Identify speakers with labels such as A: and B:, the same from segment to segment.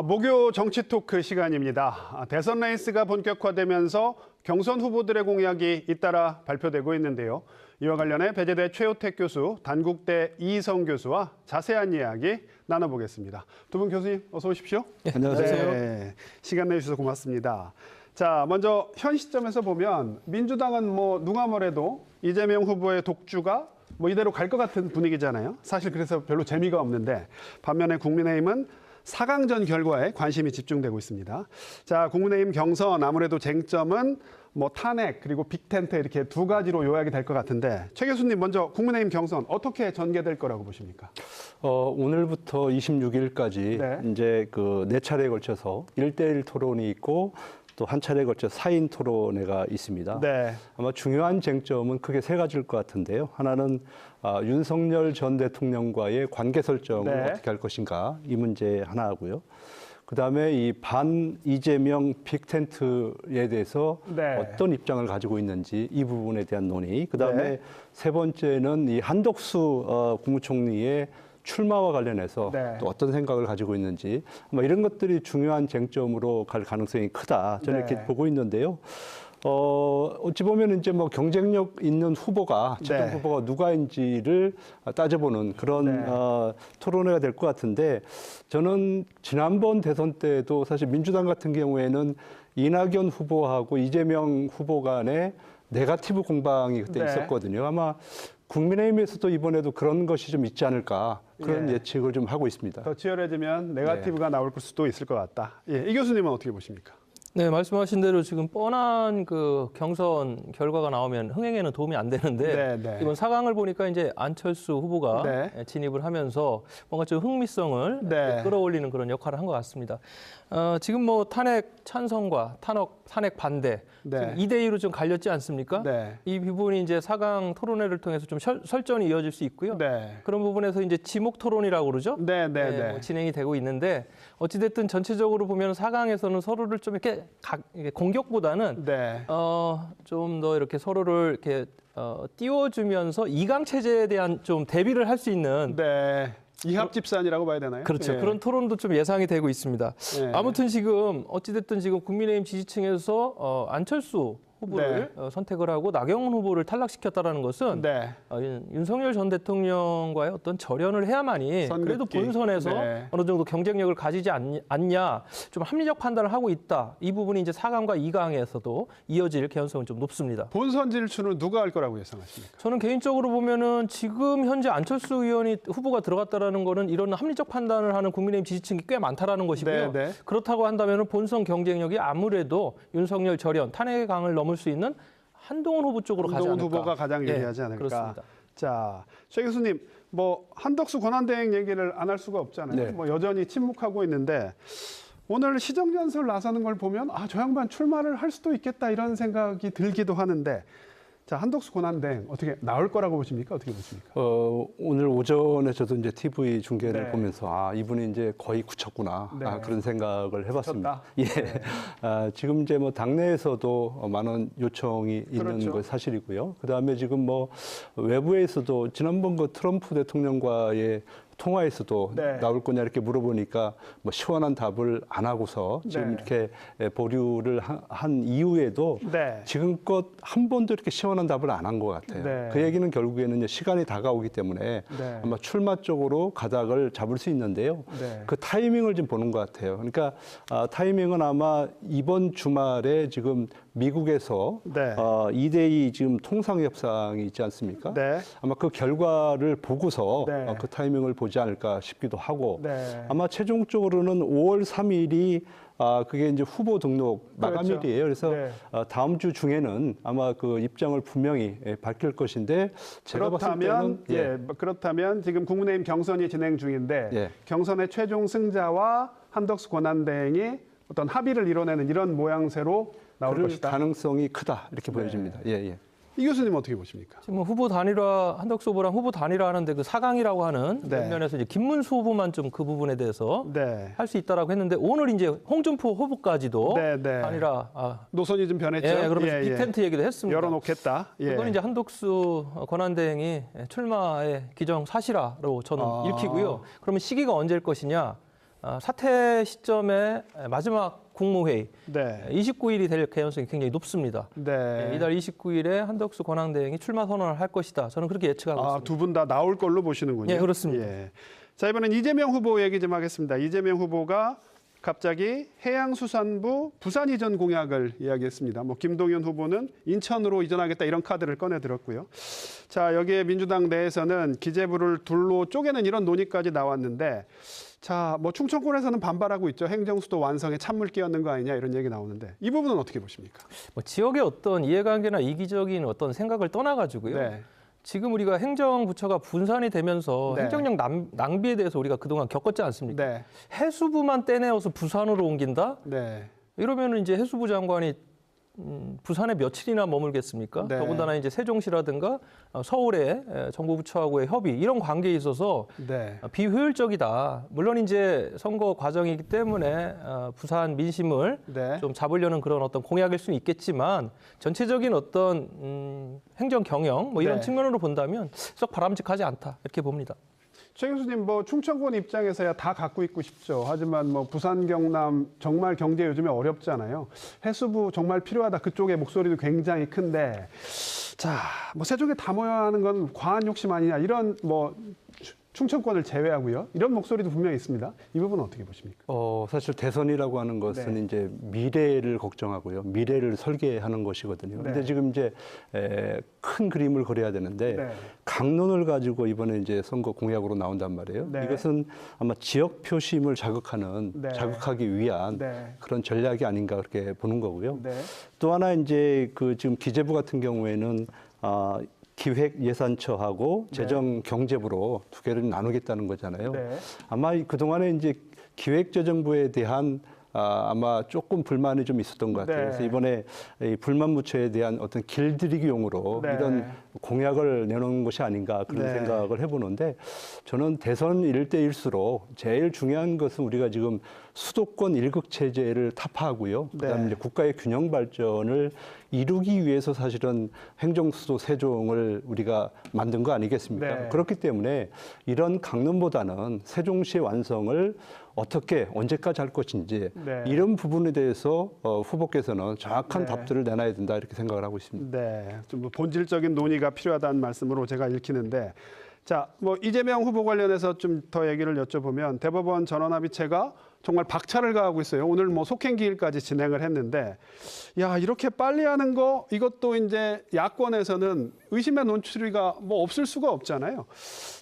A: 목요 정치 토크 시간입니다. 대선 레이스가 본격화되면서 경선 후보들의 공약이 잇따라 발표되고 있는데요. 이와 관련해 배재대 최호택 교수, 단국대 이희성 교수와 자세한 이야기 나눠보겠습니다. 두 분 교수님 어서 오십시오.
B: 네, 안녕하세요.
A: 네, 시간 내주셔서 고맙습니다. 자, 먼저 현 시점에서 보면 민주당은 누가 뭐래도 이재명 후보의 독주가 이대로 갈 것 같은 분위기잖아요. 사실 그래서 별로 재미가 없는데 반면에 국민의힘은 4강전 결과에 관심이 집중되고 있습니다. 자, 국민의힘 경선 아무래도 쟁점은 탄핵 그리고 빅텐트 이렇게 두 가지로 요약이 될 것 같은데 최 교수님 먼저 국민의힘 경선 어떻게 전개될 거라고 보십니까?
B: 오늘부터 26일까지
A: 네.
B: 이제 그 4차례에 걸쳐서 1대1 토론이 있고 또 한 차례에 걸쳐 4인 토론회가 있습니다.
A: 네.
B: 아마 중요한 쟁점은 크게 세 가지일 것 같은데요. 하나는 윤석열 전 대통령과의 관계 설정을
A: 네.
B: 어떻게 할 것인가 이 문제 하나고요. 그다음에 이 반 이재명 빅텐트에 대해서
A: 네.
B: 어떤 입장을 가지고 있는지 이 부분에 대한 논의. 그다음에
A: 네.
B: 세 번째는 이 한덕수 국무총리의 출마와 관련해서
A: 네.
B: 또 어떤 생각을 가지고 있는지 이런 것들이 중요한 쟁점으로 갈 가능성이 크다. 저는
A: 네.
B: 이렇게 보고 있는데요. 어찌 보면 이제 경쟁력 있는 후보가 최종
A: 네.
B: 후보가 누가인지를 따져보는 그런
A: 네.
B: 토론회가 될 것 같은데 저는 지난번 대선 때도 사실 민주당 같은 경우에는 이낙연 후보하고 이재명 후보 간의 네거티브 공방이 그때
A: 네.
B: 있었거든요. 아마 국민의힘에서도 이번에도 그런 것이 좀 있지 않을까 그런 예측을 좀 하고 있습니다.
A: 더 치열해지면 네거티브가 나올 수도 있을 것 같다. 이 교수님은 어떻게 보십니까?
C: 네, 말씀하신 대로 지금 뻔한 그 경선 결과가 나오면 흥행에는 도움이 안 되는데
A: 네.
C: 이번 4강을 보니까 이제 안철수 후보가
A: 네.
C: 진입을 하면서 뭔가 좀 흥미성을
A: 네.
C: 끌어올리는 그런 역할을 한 것 같습니다. 지금 탄핵 찬성과 탄핵 반대
A: 네.
C: 2대2로 좀 갈렸지 않습니까?
A: 네.
C: 이 부분이 이제 4강 토론회를 통해서 좀 설전이 이어질 수 있고요.
A: 네.
C: 그런 부분에서 이제 지목 토론이라고 그러죠.
A: 네.
C: 진행이 되고 있는데 어찌됐든 전체적으로 보면 4강에서는 서로를 좀 이렇게 공격보다는
A: 네.
C: 좀 더 이렇게 서로를 이렇게 띄워주면서 2강 체제에 대한 좀 대비를 할 수 있는
A: 네. 이합집산이라고 봐야 되나요?
C: 그렇죠.
A: 예.
C: 그런 토론도 좀 예상이 되고 있습니다.
A: 예.
C: 아무튼 지금 어찌됐든 지금 국민의힘 지지층에서 안철수 후보를 선택을 하고 나경원 후보를 탈락시켰다라는 것은
A: 네.
C: 윤석열 전 대통령과의 어떤 절연을 해야만이 그래도
A: 선긋기.
C: 본선에서
A: 네.
C: 어느 정도 경쟁력을 가지지 않냐 좀 합리적 판단을 하고 있다. 이 부분이 이제 4강과 2강에서도 이어질 개연성은 좀 높습니다.
A: 본선 진출은 누가 할 거라고 예상하십니까?
C: 저는 개인적으로 보면은 지금 현재 안철수 의원이 후보가 들어갔다라는 거는 이런 합리적 판단을 하는 국민의힘 지지층이 꽤 많다라는 것이고요.
A: 네.
C: 그렇다고 한다면은 본선 경쟁력이 아무래도 윤석열 절연 탄핵의 강을 넘을 수 있는 한동훈 후보 쪽으로 가지 않을까.
A: 한동훈 후보가 가장 유리하지 않을까.
C: 그렇습니다.
A: 자, 최 교수님, 한덕수 권한대행 얘기를 안 할 수가 없잖아요.
B: 네.
A: 여전히 침묵하고 있는데 오늘 시정연설 나서는 걸 보면 저 양반 출마를 할 수도 있겠다 이런 생각이 들기도 하는데 자, 한덕수 권한대행 어떻게 나올 거라고 보십니까? 어떻게 보십니까?
B: 오늘 오전에 저도 이제 TV 중계를
A: 네.
B: 보면서 이분이 이제 거의 굳혔구나
A: 네.
B: 그런 생각을 해봤습니다.
A: 굳혔다?
B: 예.
A: 네.
B: 지금 이제 당내에서도 많은 요청이 있는
A: 그렇죠.
B: 건 사실이고요. 그 다음에 지금 외부에서도 지난번 트럼프 대통령과의 통화에서도
A: 네.
B: 나올 거냐 이렇게 물어보니까 시원한 답을 안 하고서 지금
A: 네.
B: 이렇게 보류를 한 이후에도
A: 네.
B: 지금껏 한 번도 이렇게 시원한 답을 안 한 것 같아요.
A: 네.
B: 그 얘기는 결국에는 시간이 다가오기 때문에
A: 네.
B: 아마 출마 쪽으로 가닥을 잡을 수 있는데요.
A: 네.
B: 그 타이밍을 좀 보는 것 같아요. 그러니까 타이밍은 아마 이번 주말에 지금 미국에서
A: 네.
B: 2대2 지금 통상협상이 있지 않습니까?
A: 네.
B: 아마 그 결과를 보고서
A: 네.
B: 그 타이밍을 보지 않을까 싶기도 하고
A: 네.
B: 아마 최종적으로는 5월 3일이 그게 이제 후보 등록 마감일이에요. 그래서
A: 네.
B: 다음 주 중에는 아마 그 입장을 분명히 밝힐 것인데 제가
A: 그렇다면
B: 봤을 때는
A: 그렇다면 지금 국민의힘 경선이 진행 중인데
B: 예.
A: 경선의 최종 승자와 한덕수 권한대행이 어떤 합의를 이뤄내는 이런 모양새로 나올
B: 그럴
A: 것이다.
B: 가능성이 크다 이렇게 보여집니다. 예.
A: 이 교수님 어떻게 보십니까?
C: 지금 후보 단일화 한덕수 후보랑 후보 단일화 하는데 그 4강이라고 하는
A: 네.
C: 면에서 이제 김문수 후보만 좀 그 부분에 대해서
A: 네.
C: 할 수 있다라고 했는데 오늘 이제 홍준표 후보까지도
A: 네.
C: 단일화
A: 노선이 좀 변했죠.
C: 그러면서 빅텐트 얘기도 했습니다.
A: 열어놓겠다.
C: 그건 이제 한덕수 권한대행이 출마의 기정 사실화로 저는 읽히고요. 그러면 시기가 언제일 것이냐? 사퇴 시점에 마지막 국무회의
A: 네.
C: 29일이 될 가능성이 굉장히 높습니다.
A: 네.
C: 이달 29일에 한덕수 권한대행이 출마 선언을 할 것이다. 저는 그렇게 예측하고 있습니다.
A: 두 분 다 나올 걸로 보시는군요.
C: 예, 그렇습니다.
A: 예. 자, 이번엔 이재명 후보 얘기 좀 하겠습니다. 이재명 후보가 갑자기 해양수산부 부산 이전 공약을 이야기했습니다. 뭐 김동연 후보는 인천으로 이전하겠다 이런 카드를 꺼내들었고요. 자, 여기에 민주당 내에서는 기재부를 둘로 쪼개는 이런 논의까지 나왔는데, 자, 뭐 충청권에서는 반발하고 있죠. 행정수도 완성에 찬물 끼얹는 거 아니냐 이런 얘기 나오는데 이 부분은 어떻게 보십니까?
C: 뭐 지역의 어떤 이해관계나 이기적인 어떤 생각을 떠나가지고요.
A: 네.
C: 지금 우리가 행정부처가 분산이 되면서
A: 네.
C: 행정력 낭비에 대해서 우리가 그동안 겪었지 않습니까?
A: 네.
C: 해수부만 떼내어서 부산으로 옮긴다?
A: 네.
C: 이러면 이제 해수부 장관이 부산에 며칠이나 머물겠습니까?
A: 네.
C: 더군다나 이제 세종시라든가 서울의 정부 부처하고의 협의 이런 관계에 있어서
A: 네.
C: 비효율적이다. 물론 이제 선거 과정이기 때문에 부산 민심을
A: 네.
C: 좀 잡으려는 그런 어떤 공약일 수는 있겠지만 전체적인 어떤 행정 경영 뭐 이런
A: 네.
C: 측면으로 본다면 썩 바람직하지 않다 이렇게 봅니다.
A: 최 교수님, 뭐 충청권 입장에서야 다 갖고 있고 싶죠. 하지만 뭐 부산, 경남 정말 경제 요즘에 어렵잖아요. 해수부 정말 필요하다. 그쪽의 목소리도 굉장히 큰데, 자, 뭐 세종에 다 모여야 하는 건 과한 욕심 아니냐 이런 뭐 충청권을 제외하고요. 이런 목소리도 분명히 있습니다. 이 부분은 어떻게 보십니까?
B: 사실 대선이라고 하는 것은
A: 네.
B: 이제 미래를 걱정하고요. 미래를 설계하는 것이거든요.
A: 네.
B: 근데 지금 이제 큰 그림을 그려야 되는데
A: 네.
B: 강론을 가지고 이번에 이제 선거 공약으로 나온단 말이에요.
A: 네.
B: 이것은 아마 지역 표심을 자극하는,
A: 네.
B: 자극하기 위한
A: 네.
B: 그런 전략이 아닌가 그렇게 보는 거고요.
A: 네.
B: 또 하나 이제 그 지금 기재부 같은 경우에는 기획예산처하고 재정경제부로 두 개를 나누겠다는 거잖아요.
A: 네.
B: 아마 그동안에 이제 기획재정부에 대한 아마 조금 불만이 좀 있었던 것 같아요.
A: 네.
B: 그래서 이번에 이 불만부처에 대한 어떤 길들이기용으로
A: 네.
B: 이런 공약을 내놓은 것이 아닌가 그런
A: 네.
B: 생각을 해보는데 저는 대선 일대일수록 제일 중요한 것은 우리가 지금 수도권 일극 체제를 타파하고요. 그다음에
A: 네.
B: 이제 국가의 균형 발전을 이루기 위해서 사실은 행정수도 세종을 우리가 만든 거 아니겠습니까?
A: 네.
B: 그렇기 때문에 이런 강론보다는 세종시의 완성을 어떻게 언제까지 할 것인지
A: 네.
B: 이런 부분에 대해서 후보께서는 정확한
A: 네.
B: 답들을 내놔야 된다 이렇게 생각을 하고 있습니다.
A: 네, 좀 본질적인 논의가 필요하다는 말씀으로 제가 읽히는데, 자, 뭐 이재명 후보 관련해서 좀 더 얘기를 여쭤보면 대법원 전원합의체가 정말 박차를 가하고 있어요. 오늘 뭐 속행기일까지 진행을 했는데, 야, 이렇게 빨리 하는 거 이것도 이제 야권에서는 의심의 논추리가 뭐 없을 수가 없잖아요.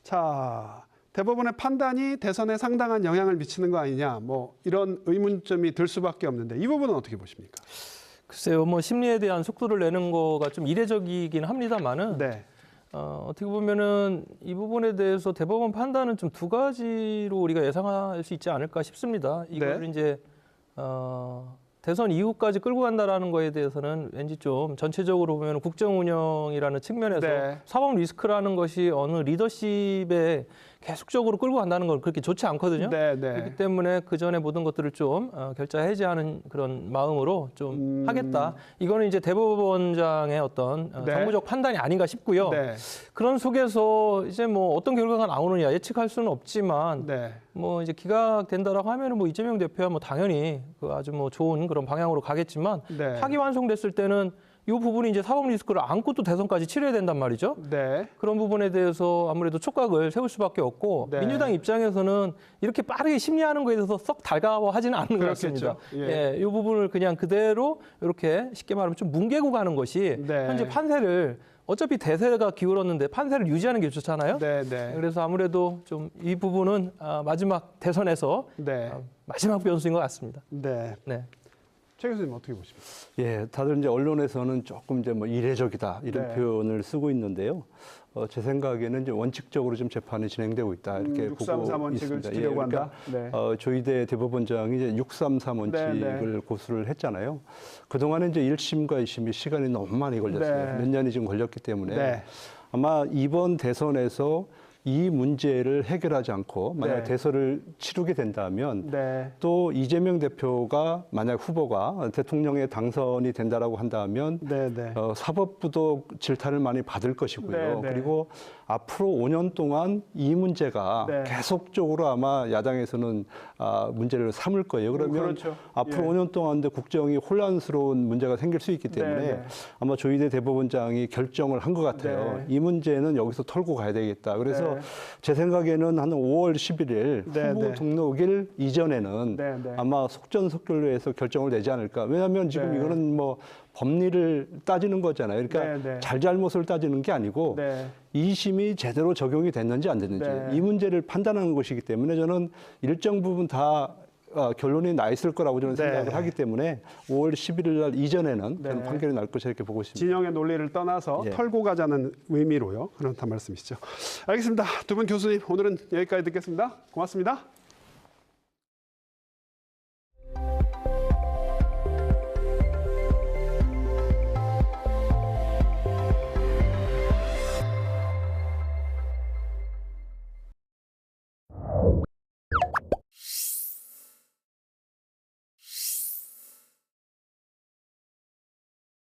A: 자, 대법원의 판단이 대선에 상당한 영향을 미치는 거 아니냐, 뭐 이런 의문점이 들 수밖에 없는데 이 부분은 어떻게 보십니까?
C: 글쎄요, 뭐 심리에 대한 속도를 내는 거가 좀 이례적이긴 합니다만은
A: 네,
C: 어떻게 보면은 이 부분에 대해서 대법원 판단은 좀 두 가지로 우리가 예상할 수 있지 않을까 싶습니다. 이걸
A: 네.
C: 이제 대선 이후까지 끌고 간다라는 거에 대해서는 왠지 좀 전체적으로 보면 국정 운영이라는 측면에서
A: 네.
C: 사법 리스크라는 것이 어느 리더십에 계속적으로 끌고 간다는 건 그렇게 좋지 않거든요.
A: 네, 네.
C: 그렇기 때문에 그 전에 모든 것들을 좀 결자 해제하는 그런 마음으로 좀 하겠다. 이거는 이제 대법원장의 어떤
A: 네.
C: 정무적 판단이 아닌가 싶고요.
A: 네,
C: 그런 속에서 이제 뭐 어떤 결과가 나오느냐 예측할 수는 없지만
A: 네.
C: 뭐 이제 기각된다라고 하면은 뭐 이재명 대표야 뭐 당연히 그 아주 뭐 좋은 그런 방향으로 가겠지만
A: 네.
C: 파기 완성됐을 때는 이 부분이 이제 사법 리스크를 안고 또 대선까지 치러야 된단 말이죠.
A: 네.
C: 그런 부분에 대해서 아무래도 촉각을 세울 수밖에 없고
A: 네.
C: 민주당 입장에서는 이렇게 빠르게 심리하는 거에 대해서 썩 달가워하지는 않는 것
A: 그렇겠죠.
C: 같습니다.
A: 예.
C: 이 부분을 그냥 그대로 이렇게 쉽게 말하면 좀 뭉개고 가는 것이
A: 네.
C: 현재 판세를 어차피 대세가 기울었는데 판세를 유지하는 게 좋잖아요.
A: 네, 네.
C: 그래서 아무래도 좀 이 부분은 마지막 대선에서
A: 네.
C: 마지막 변수인 것 같습니다.
A: 네.
C: 네.
A: 최 교수님 어떻게 보십니까?
B: 예, 다들 이제 언론에서는 조금 이제 뭐 이례적이다 이런
A: 네.
B: 표현을 쓰고 있는데요. 제 생각에는 이제 원칙적으로 좀 재판이 진행되고 있다 이렇게
A: 633
B: 보고
A: 원칙을
B: 있습니다.
A: 지키려고 한다. 네.
B: 조희대 대법원장이 이제 633 원칙을
A: 네,
B: 고수를 했잖아요. 그 동안에 이제 1심과 2심이 시간이 너무 많이 걸렸어요.
A: 네.
B: 몇 년이 지금 걸렸기 때문에
A: 네.
B: 아마 이번 대선에서 이 문제를 해결하지 않고 만약
A: 네.
B: 대선을 치르게 된다면
A: 네.
B: 또 이재명 대표가 만약 후보가 대통령에 당선이 된다라고 한다면
A: 네, 네.
B: 사법부도 질타를 많이 받을 것이고요.
A: 네, 네.
B: 그리고 앞으로 5년 동안 이 문제가
A: 네.
B: 계속적으로 아마 야당에서는 문제를 삼을 거예요. 그러면
A: 그렇죠.
B: 앞으로
A: 예.
B: 5년 동안 국정이 혼란스러운 문제가 생길 수 있기 때문에
A: 네, 네.
B: 아마 조희대 대법원장이 결정을 한 것 같아요.
A: 네.
B: 이 문제는 여기서 털고 가야 되겠다. 그래서
A: 네.
B: 제 생각에는 한 5월 11일
A: 네,
B: 후보
A: 네.
B: 등록일 이전에는
A: 네, 네.
B: 아마 속전속결로 해서 결정을 내지 않을까. 왜냐하면 지금
A: 네.
B: 이거는 뭐 법리를 따지는 거잖아요. 그러니까
A: 네, 네.
B: 잘잘못을 따지는 게 아니고
A: 네.
B: 이 심이 제대로 적용이 됐는지 안 됐는지
A: 네.
B: 이 문제를 판단하는 것이기 때문에 저는 일정 부분 다 결론이 나 있을 거라고 저는
A: 네.
B: 생각을 하기 때문에 5월 11일 날 이전에는
A: 네.
B: 저는 판결이 날 것이라 이렇게 보고 있습니다.
A: 진영의 논리를 떠나서
B: 예.
A: 털고 가자는 의미로요. 그런 말씀이시죠. 알겠습니다. 두 분 교수님 오늘은 여기까지 듣겠습니다. 고맙습니다.